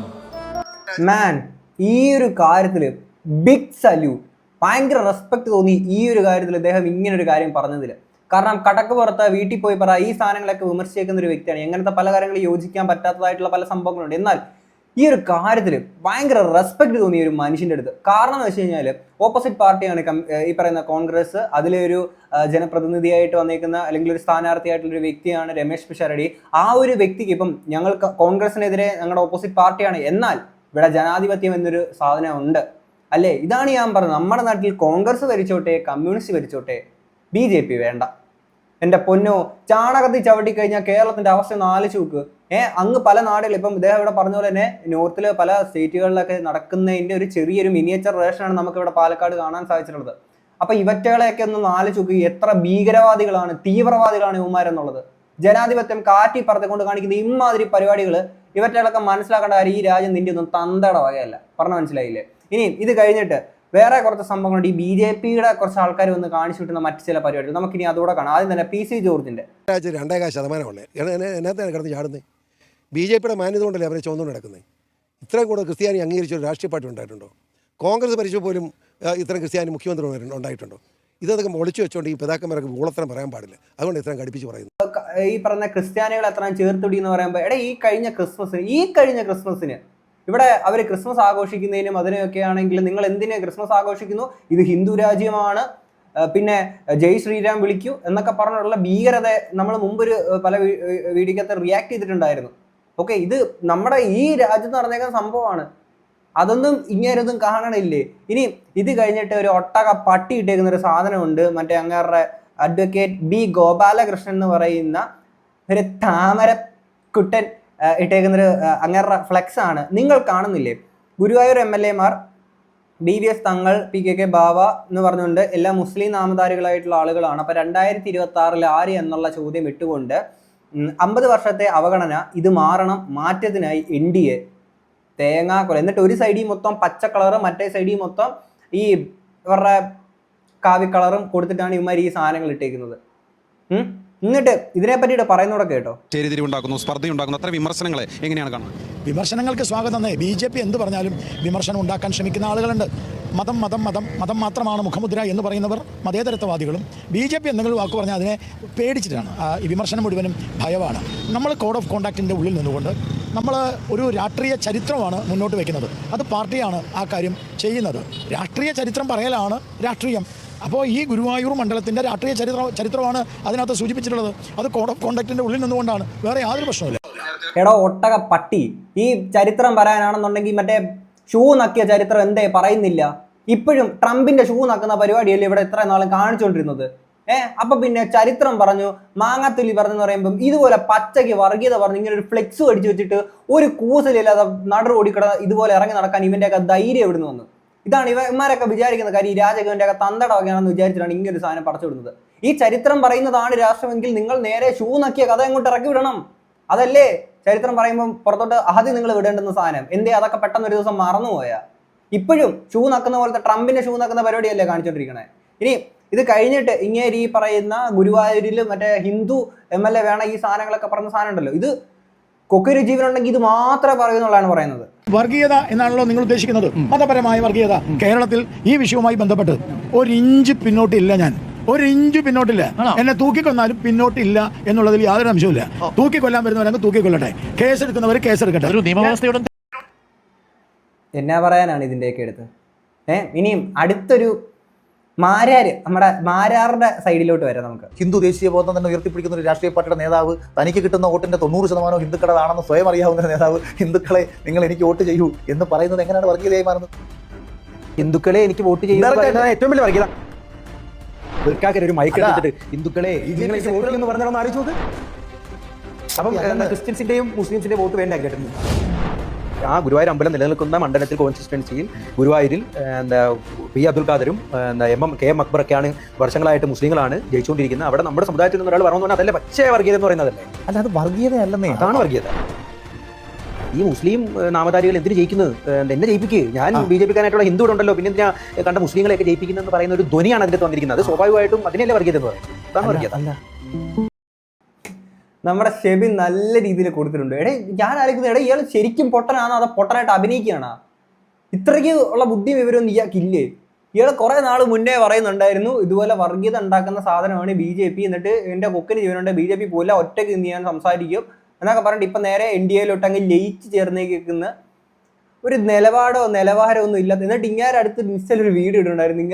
ഈ ഒരു കാര്യത്തിൽ ബിഗ് സല്യൂട്ട്, ഭയങ്കര റെസ്പെക്ട് തോന്നി ഈ ഒരു കാര്യത്തിൽ അദ്ദേഹം ഇങ്ങനെ ഒരു കാര്യം പറഞ്ഞതിൽ. കാരണം കടക്ക് പുറത്ത് വീട്ടിൽ പോയി പറ ഈ സാധനങ്ങളൊക്കെ വിമർശിക്കുന്ന ഒരു വ്യക്തിയാണ്. എങ്ങനത്തെ പല കാര്യങ്ങളും യോജിക്കാൻ പറ്റാത്തതായിട്ടുള്ള പല സംഭവങ്ങളുണ്ട്. എന്നാൽ ഈ ഒരു കാര്യത്തിൽ ഭയങ്കര റെസ്പെക്ട് തോന്നിയ ഒരു മനുഷ്യൻ്റെ അടുത്ത്. കാരണം എന്ന് വെച്ച് കഴിഞ്ഞാൽ ഓപ്പോസിറ്റ് പാർട്ടിയാണ് ഈ പറയുന്ന കോൺഗ്രസ്. അതിലൊരു ജനപ്രതിനിധിയായിട്ട് വന്നേക്കുന്ന അല്ലെങ്കിൽ ഒരു സ്ഥാനാർത്ഥിയായിട്ടുള്ള ഒരു വ്യക്തിയാണ് രമേഷ് പിഷാരടി. ആ ഒരു വ്യക്തിക്ക് ഇപ്പം ഞങ്ങൾ കോൺഗ്രസിനെതിരെ ഞങ്ങളുടെ ഓപ്പോസിറ്റ് പാർട്ടിയാണ്, എന്നാൽ ഇവിടെ ജനാധിപത്യം എന്നൊരു സാധനം ഉണ്ട് അല്ലേ? ഇതാണ് ഞാൻ പറഞ്ഞത്. നമ്മുടെ നാട്ടിൽ കോൺഗ്രസ് ഭരിച്ചോട്ടെ, കമ്മ്യൂണിസ്റ്റ് ഭരിച്ചോട്ടെ, BJP വേണ്ട. എൻ്റെ പൊന്നോ, ചാണകത്തിൽ ചവിട്ടി കഴിഞ്ഞാൽ കേരളത്തിന്റെ അവസ്ഥ ഒന്ന് ആലോചിച്ച് നോക്ക്. അങ്ങ് പല നാടുകളിൽ ഇപ്പം ഇദ്ദേഹം ഇവിടെ പറഞ്ഞ പോലെ തന്നെ നോർത്തിലെ പല സ്റ്റേറ്റുകളിലൊക്കെ നടക്കുന്നതിന്റെ ഒരു ചെറിയൊരു മിനിയേച്ചർ വേർഷനാണ് നമുക്ക് ഇവിടെ പാലക്കാട് കാണാൻ സാധിച്ചിട്ടുള്ളത്. അപ്പൊ ഇവറ്റകളെയൊക്കെ ഒന്ന് ആലോചിച്ച് നോക്കി, എത്ര ഭീകരവാദികളാണ്, തീവ്രവാദികളാണ് ഇവന്മാരെന്നുള്ളത്. ജനാധിപത്യം കാറ്റി പറത്തിക്കൊണ്ട് കാണിക്കുന്ന ഇമാതിരി പരിപാടികൾ ഇവറ്റകളൊക്കെ മനസ്സിലാക്കേണ്ട കാര്യം, ഈ രാജ്യം നിന്റെ ഒന്നും തന്തയുടെ വകയല്ല. പറഞ്ഞ മനസ്സിലായില്ലേ? ഇനി ഇത് കഴിഞ്ഞിട്ട് വേറെ കുറച്ച് സംഭവങ്ങളുണ്ട്. ഈ BJPയുടെ കുറച്ച് ആൾക്കാർ വന്ന് കാണിച്ചു കിട്ടുന്ന മറ്റു ചില പരിപാടികൾ നമുക്കിനി അതോടെ കാണാം. ആദ്യം തന്നെ PC ജോർജിന്റെ 2.5% എന്നത്തെ കിടന്ന് ചാടുന്നത് BJPയുടെ മാന്യത കൊണ്ടല്ലേ അവരെ ചുവന്നുകൊണ്ട് നടക്കുന്നത്. ഇത്രയും കൂടെ ക്രിസ്ത്യാനി അംഗീകരിച്ച ഒരു രാഷ്ട്രീയ പാർട്ടി ഉണ്ടായിട്ടുണ്ടോ? കോൺഗ്രസ് ഭരിച്ചു പോലും ഇത്രയും ക്രിസ്ത്യാനി മുഖ്യമന്ത്രി ഉണ്ടായിട്ടുണ്ടോ? ഇതൊക്കെ ഒളിച്ചു വെച്ചുകൊണ്ട് ഈ പിതാക്കന്മാരൊക്കെ ഊളത്തരം പറയാൻ പാടില്ല. അതുകൊണ്ട് ഇത്രയും കടുപ്പിച്ച് പറയുന്നു. ഈ പറഞ്ഞ ക്രിസ്ത്യാനികൾ എത്രയും ചേർത്തുടി എന്ന് പറയുമ്പോൾ ഈ കഴിഞ്ഞ ക്രിസ്മസിന് ഇവിടെ അവർ ക്രിസ്മസ് ആഘോഷിക്കുന്നതിനും അതിനൊക്കെ ആണെങ്കിൽ നിങ്ങൾ എന്തിനാ ക്രിസ്മസ് ആഘോഷിക്കുന്നു? ഇത് ഹിന്ദു രാജ്യമാണ്, പിന്നെ ജയ് ശ്രീരാം വിളിക്കൂ എന്നൊക്കെ പറഞ്ഞുള്ള ഭീകരത നമ്മൾ മുമ്പൊരു പല വീഡിയോക്കകത്ത് റിയാക്ട് ചെയ്തിട്ടുണ്ടായിരുന്നു. ഓക്കെ, ഇത് നമ്മുടെ ഈ രാജ്യത്ത് നടന്നേക്കുന്ന സംഭവമാണ്. അതൊന്നും ഇങ്ങനൊന്നും കാണണില്ലേ? ഇനി ഇത് കഴിഞ്ഞിട്ട് ഒരു ഒട്ടക പട്ടി ഇട്ടേക്കുന്ന ഒരു സാധനമുണ്ട്. മറ്റേ അങ്ങേരുടെ അഡ്വക്കേറ്റ് B ഗോപാലകൃഷ്ണൻ എന്ന് പറയുന്ന ഒരു താമര കുട്ടൻ ഇട്ടേക്കുന്നൊരു അങ്ങേരുടെ ഫ്ലെക്സ് ആണ്. നിങ്ങൾ കാണുന്നില്ലേ? ഗുരുവായൂർ MLA മാർ DVS തങ്ങൾ, PKK ബാവ എന്ന് പറഞ്ഞുകൊണ്ട് എല്ലാ മുസ്ലിം നാമധാരികളായിട്ടുള്ള ആളുകളാണ്. അപ്പോൾ 2026 ആര് എന്നുള്ള ചോദ്യം ഇട്ടുകൊണ്ട് 50 വർഷത്തെ അവഗണന, ഇത് മാറണം, മാറ്റത്തിനായി NDA തേങ്ങാക്കൊല. എന്നിട്ട് ഒരു സൈഡിൽ മൊത്തം പച്ച കളറും മറ്റേ സൈഡിൽ മൊത്തം ഈ ഇവരുടെ കാവി കളറും കൊടുത്തിട്ടാണ് ഇവന്മാർ ഈ സാധനങ്ങൾ ഇട്ടേക്കുന്നത്. എന്നിട്ട് ഇതിനെ പറ്റിയിട്ട് പറയുന്നതൊക്കെ കേട്ടോ. ചേരിതിരിവുണ്ടാക്കുന്നു, സ്പർദ്ധയുണ്ടാക്കുന്നു, അത്ര വിമർശനങ്ങളെ എങ്ങനെയാണ് കാണുന്നത്? വിമർശനങ്ങൾക്ക് സ്വാഗതം. BJP എന്ത് പറഞ്ഞാലും വിമർശനം ഉണ്ടാക്കാൻ ശ്രമിക്കുന്ന ആളുകളുണ്ട്. മതം മതം മതം മതം മാത്രമാണ് മുഖമുദ്ര എന്ന് പറയുന്നവർ മതേതരത്വവാദികളും. BJP എന്തെങ്കിലും വാക്ക് പറഞ്ഞാൽ അതിനെ പേടിച്ചിട്ടാണ്. ഈ വിമർശനം മുഴുവനും ഭയമാണ്. നമ്മൾ കോഡ് ഓഫ് കോണ്ടാക്റ്റിൻ്റെ ഉള്ളിൽ നിന്നുകൊണ്ട് നമ്മൾ ഒരു രാഷ്ട്രീയ ചരിത്രമാണ് മുന്നോട്ട് വയ്ക്കുന്നത്. അത് പാർട്ടിയാണ് ആ കാര്യം ചെയ്യുന്നത്. രാഷ്ട്രീയ ചരിത്രം പറയലാണ് രാഷ്ട്രീയം. അപ്പോൾ ഈ ഗുരുവായൂർ മണ്ഡലത്തിൻ്റെ രാഷ്ട്രീയ ചരിത്രമാണ് അതിനകത്ത് സൂചിപ്പിച്ചിട്ടുള്ളത്. അത് കോഡ് ഓഫ് കോണ്ടാക്റ്റിൻ്റെ ഉള്ളിൽ നിന്നുകൊണ്ടാണ്, വേറെ യാതൊരു പ്രശ്നമില്ല. എടോ ഒട്ടക പട്ടി, ഈ ചരിത്രം പറയാനാണെന്നുണ്ടെങ്കിൽ മറ്റേ ഷൂ നക്കിയ ചരിത്രം എന്തേ പറയുന്നില്ല? ഇപ്പോഴും ട്രംപിന്റെ ഷൂ നക്കുന്ന പരിപാടിയല്ലേ ഇവിടെ ഇത്ര നാളും കാണിച്ചുകൊണ്ടിരുന്നത്. അപ്പൊ പിന്നെ ചരിത്രം പറഞ്ഞു, മാങ്ങാത്തുലി പറഞ്ഞെന്ന് പറയുമ്പം ഇതുപോലെ പച്ചയ്ക്ക് വർഗീയത പറഞ്ഞു ഇങ്ങനെ ഒരു ഫ്ലെക്സ് അടിച്ചു വെച്ചിട്ട് ഒരു കൂസലില്ലാതെ നടു ഓടിക്കട ഇതുപോലെ ഇറങ്ങി നടക്കാൻ ഇവന്റെയൊക്കെ ധൈര്യം എവിടുന്ന് വന്നു? ഇതാണ് ഇവന്മാരൊക്കെ വിചാരിക്കുന്ന കാര്യം. ഈ രാജകവിന്റെയൊക്കെ തന്തടവൊക്കെയാണെന്ന് വിചാരിച്ചിട്ടാണ് ഇങ്ങനെ ഒരു സാധനം പടച്ചു വിടുന്നത്. ഈ ചരിത്രം പറയുന്നതാണ് രാഷ്ട്രമെങ്കിൽ നിങ്ങൾ നേരെ ഷൂ നക്കിയ കഥ അങ്ങോട്ട് ഇറക്കി വിടണം. അതല്ലേ ചരിത്രം പറയുമ്പോൾ പുറത്തോട്ട് ആദ്യം നിങ്ങൾ വിടേണ്ടുന്ന സാധനം. എന്തേ അതൊക്കെ പെട്ടെന്ന് ഒരു ദിവസം മറന്നുപോയാ? ഇപ്പോഴും ഷൂ നക്കുന്ന പോലത്തെ ട്രംപിന്റെ ഷൂ നക്കുന്ന പരിപാടിയല്ലേ കാണിച്ചോണ്ടിരിക്കണേ. ഇനി ഇത് കഴിഞ്ഞിട്ട് ഇങ്ങനെ ഈ പറയുന്ന ഗുരുവായൂരിൽ മറ്റേ ഹിന്ദു MLA വേണം ഈ സാധനങ്ങളൊക്കെ പറഞ്ഞ സാധനം ഉണ്ടല്ലോ, ഇത് കൊക്കൊരു ജീവനുണ്ടെങ്കിൽ ഇത് മാത്രമേ പറയുന്നുള്ളതാണ് പറയുന്നത്. വർഗീയത എന്നാണല്ലോ നിങ്ങൾ ഉദ്ദേശിക്കുന്നത്? മതപരമായ വർഗീയത. കേരളത്തിൽ ഈ വിഷയവുമായി ബന്ധപ്പെട്ട് ഒരിഞ്ച് പിന്നോട്ടില്ല. ഞാൻ ഒരിഞ്ച് പിന്നോട്ടില്ല. എന്നെ തൂക്കിക്കൊന്നാലും പിന്നോട്ടില്ല എന്നുള്ളതിൽ യാതൊരു അംശവുമില്ല. തൂക്കിക്കൊല്ലാൻ വരുന്നവരങ്ങ് തൂക്കിക്കൊല്ലട്ടെ, കേസെടുക്കുന്നവർ കേസെടുക്കട്ടെ. ഒരു നിയമവ്യവസ്ഥയുടെ എന്നാ പറയാനാണ് ഇതിൻ്റെയൊക്കെ എടുത്ത്. ഇനിയും അടുത്തൊരു നമ്മുടെ മാരാറുടെ സൈഡിലോട്ട് വരാം നമുക്ക്. ഹിന്ദു ദേശീയ ബോധം തന്നെ ഉയർത്തിപ്പിടിക്കുന്ന ഒരു രാഷ്ട്രീയ പാർട്ടിയുടെ നേതാവ്, തനിക്ക് കിട്ടുന്ന വോട്ടിന്റെ 90% ഹിന്ദുക്കളാണെന്ന് സ്വയം അറിയാവുന്ന നേതാവ്, ഹിന്ദുക്കളെ നിങ്ങൾ എനിക്ക് വോട്ട് ചെയ്യൂ എന്ന് പറയുന്നത് എങ്ങനെയാണ് വർഗീയതയായി മാറുന്നത്? ഹിന്ദുക്കളെ എനിക്ക് വോട്ട് ചെയ്യുന്ന ഏറ്റവും വലിയ വർഗീയത. ഒരു മൈക്ക് എടുത്തിട്ട് ഹിന്ദുക്കളെ വോട്ട് എന്ന് പറഞ്ഞാൽ ആലോചിച്ച് നോക്ക്. അപ്പം ക്രിസ്ത്യൻസിന്റെയും മുസ്ലിംസിന്റെയും വോട്ട് വേണ്ട കേട്ടിട്ടുണ്ട്. ആ ഗുരുവായൂർ അമ്പലം നിലനിൽക്കുന്ന മണ്ഡലത്തിൽ കോൺസ്റ്റിറ്റ്യുവൻസിയിൽ ഗുരുവായൂരിൽ പി അബ്ദുൽ ഖാദറും KM അക്ബറൊക്കെയാണ് വർഷങ്ങളായിട്ട് മുസ്ലിങ്ങളാണ് ജയിച്ചുകൊണ്ടിരിക്കുന്നത്. അവിടെ നമ്മുടെ സമുദായത്തിൽ നിന്ന് ഒരാൾ പറഞ്ഞു പറഞ്ഞാൽ അതല്ലേ പച്ചയ വർഗീയത എന്ന് പറയുന്നതല്ലേ? അല്ല, അത് വർഗീയതയല്ലെന്നേ. അതാണ് വർഗീയത. ഈ മുസ്ലിം നാമധാരികൾ എന്തിനു ജയിക്കുന്നത്? എന്നെ ജയിപ്പിക്കുക, ഞാൻ BJP ക്കാനായിട്ടുള്ള ഹിന്ദു ഉണ്ടല്ലോ, പിന്നെ എന്തിനാ കണ്ട മുസ്ലിങ്ങളെയൊക്കെ ജയിപ്പിക്കുന്നതെന്ന് പറയുന്ന ഒരു ധ്വനിയാണ് അതിൻ്റെ വന്നിരിക്കുന്നത്. അത് സ്വാഭാവികമായിട്ടും അതിനല്ലേ വർഗീയത എന്ന് പറയുന്നത്. അതാണ് വർഗീയത. നമ്മുടെ ഷെബി നല്ല രീതിയിൽ കൊടുത്തിട്ടുണ്ട്. ഞാൻ ആലോചിക്കുന്നത് ഇയാൾ ശരിക്കും പൊട്ടനാണോ അതോ പൊട്ടനായിട്ട് അഭിനയിക്കുകയാണോ? ഇത്രയ്ക്ക് ഉള്ള ബുദ്ധി വിവരമൊന്നും ഇയാൾക്കില്ലേ? ഇയാൾ കുറെ നാൾ മുന്നേ പറയുന്നുണ്ടായിരുന്നു ഇതുപോലെ വർഗീയത ഉണ്ടാക്കുന്ന സാധനമാണ് BJP, എന്നിട്ട് എൻ്റെ കൊക്കിന് ജീവനുണ്ട്, BJP പോലെ ഒറ്റയ്ക്ക് ഇന്ന് ഞാൻ സംസാരിക്കും എന്നൊക്കെ പറഞ്ഞിട്ട് ഇപ്പം നേരെ NDAയിലോട്ട് അങ്ങ് ലയിച്ച് ചേർന്നേക്കുന്ന ഒരു നിലവാരമോ ഒന്നും ഇല്ലാത്ത. എന്നിട്ട് ഇങ്ങനെ അടുത്ത് ഇൻസ്റ്റയിൽ ഒരു വീഡിയോ ഇടുന്നുണ്ടായിരുന്നു.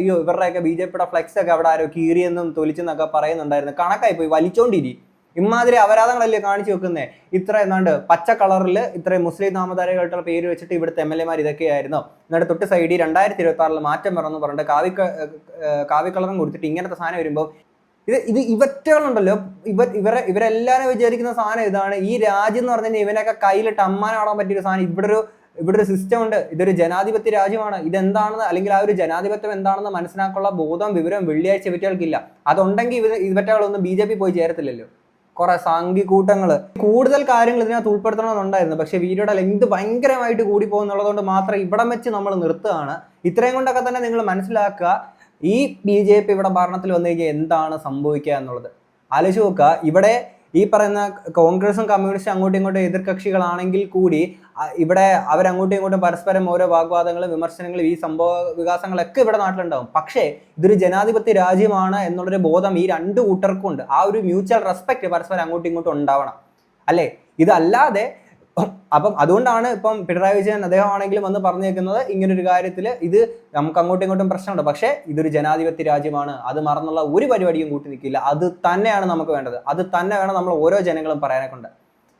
ഇവരുടെയൊക്കെ BJPയുടെ ഫ്ലെക്സ് ഒക്കെ അവിടെ ആരോ കീറിയെന്നും തൊലിച്ചെന്നൊക്കെ പറയുന്നുണ്ടായിരുന്നു. കണക്കായി പോയി, വലിച്ചോണ്ടിരി. ഇമാതിരി അപരാധങ്ങളല്ലേ കാണിച്ചു വെക്കുന്നേ. ഇത്ര എന്നാണ്ട് പച്ച കളറിൽ ഇത്രയും മുസ്ലിം നാമധാരികളുടെ പേര് വെച്ചിട്ട് ഇവിടുത്തെ MLA ഇതൊക്കെയായിരുന്നു. എന്നിട്ട് തൊട്ട് സൈഡിൽ 2026 മാറ്റം വരണമെന്ന് പറഞ്ഞിട്ട് കാവി കളറും കൊടുത്തിട്ട് ഇങ്ങനത്തെ സാധനം വരുമ്പോൾ ഇവറ്റകളുണ്ടല്ലോ, ഇവരെല്ലാരും വിചാരിക്കുന്ന സാധനം ഇതാണ്. ഈ രാജ്യം എന്ന് പറഞ്ഞു കഴിഞ്ഞാൽ ഇവനൊക്കെ കയ്യിലിട്ട് അമ്മാനാടാൻ പറ്റിയൊരു സാധനം. ഇവിടെ ഒരു സിസ്റ്റം ഉണ്ട്. ഇതൊരു ജനാധിപത്യ രാജ്യമാണ്. ഇതെന്താണെന്ന്, അല്ലെങ്കിൽ ആ ഒരു ജനാധിപത്യം എന്താണെന്ന് മനസ്സിലാക്കാനുള്ള ബോധം വിവരം വെള്ളിയാഴ്ച ഇവറ്റകൾക്കില്ല. അതുണ്ടെങ്കിൽ ഇവറ്റകളൊന്നും BJP പോയി ചേരത്തില്ലല്ലോ. കുറെ സംഘി കൂട്ടങ്ങള് കൂടുതൽ കാര്യങ്ങൾ ഇതിനകത്ത് ഉൾപ്പെടുത്തണമെന്നുണ്ടായിരുന്നു. പക്ഷെ വീഡിയോയുടെ ലെങ്ത് ഭയങ്കരമായിട്ട് കൂടി പോകുന്നുള്ളതുകൊണ്ട് മാത്രം ഇവിടം വെച്ച് നമ്മൾ നിർത്തുകയാണ്. ഇത്രയും കൊണ്ടൊക്കെ തന്നെ നിങ്ങൾ മനസ്സിലാക്കുക ഈ BJP ഇവിടെ ഭരണത്തിൽ വന്നു കഴിഞ്ഞാൽ എന്താണ് സംഭവിക്കുക എന്നുള്ളത്. ആലോചിച്ച് നോക്കുക. ഇവിടെ ഈ പറയുന്ന കോൺഗ്രസും കമ്മ്യൂണിസ്റ്റും അങ്ങോട്ടും ഇങ്ങോട്ടും എതിർകക്ഷികളാണെങ്കിൽ കൂടി ഇവിടെ അവരങ്ങോട്ടും ഇങ്ങോട്ടും പരസ്പരം ഓരോ വാഗ്വാദങ്ങളും വിമർശനങ്ങളും ഈ സംഭവ വികാസങ്ങളൊക്കെ ഇവിടെ നാട്ടിലുണ്ടാവും. പക്ഷേ ഇതൊരു ജനാധിപത്യ രാജ്യമാണ് എന്നുള്ളൊരു ബോധം ഈ രണ്ടു കൂട്ടർക്കും ഉണ്ട്. ആ ഒരു മ്യൂച്വൽ റെസ്പെക്ട് പരസ്പരം അങ്ങോട്ടും ഇങ്ങോട്ടും ഉണ്ടാവണം, അല്ലേ? ഇതല്ലാതെ അപ്പം അതുകൊണ്ടാണ് ഇപ്പം പിണറായി വിജയൻ അദ്ദേഹം ആണെങ്കിലും വന്ന് പറഞ്ഞേക്കുന്നത് ഇങ്ങനൊരു കാര്യത്തിൽ ഇത് നമുക്ക് അങ്ങോട്ടും ഇങ്ങോട്ടും പ്രശ്നമുണ്ട്, പക്ഷേ ഇതൊരു ജനാധിപത്യ രാജ്യമാണ്, അത് മറന്നുള്ള ഒരു പരിപാടിയും കൂട്ടി നിൽക്കില്ല. അത് തന്നെയാണ് നമുക്ക് വേണ്ടത്. അത് തന്നെ വേണം നമ്മൾ ഓരോ ജനങ്ങളും പറയാനെ കൊണ്ട്.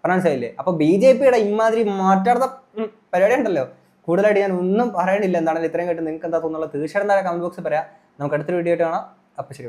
മനസ്സിലായില്ലേ? അപ്പൊ BJPയുടെ ഇമാതിരി മാറ്റാത്ത പരിപാടി ഉണ്ടല്ലോ. കൂടുതലായിട്ട് ഞാൻ ഒന്നും പറയണില്ല. എന്താണെങ്കിലും ഇത്രയും കേട്ട് നിങ്ങൾക്ക് എന്താ തോന്നുന്നത് തീർച്ചയായിട്ടും കമന്റ് ബോക്സിൽ പറയാം. നമുക്ക് അടുത്തൊരു വീഡിയോ ആയിട്ട് കാണാം. അപ്പൊ ശരി.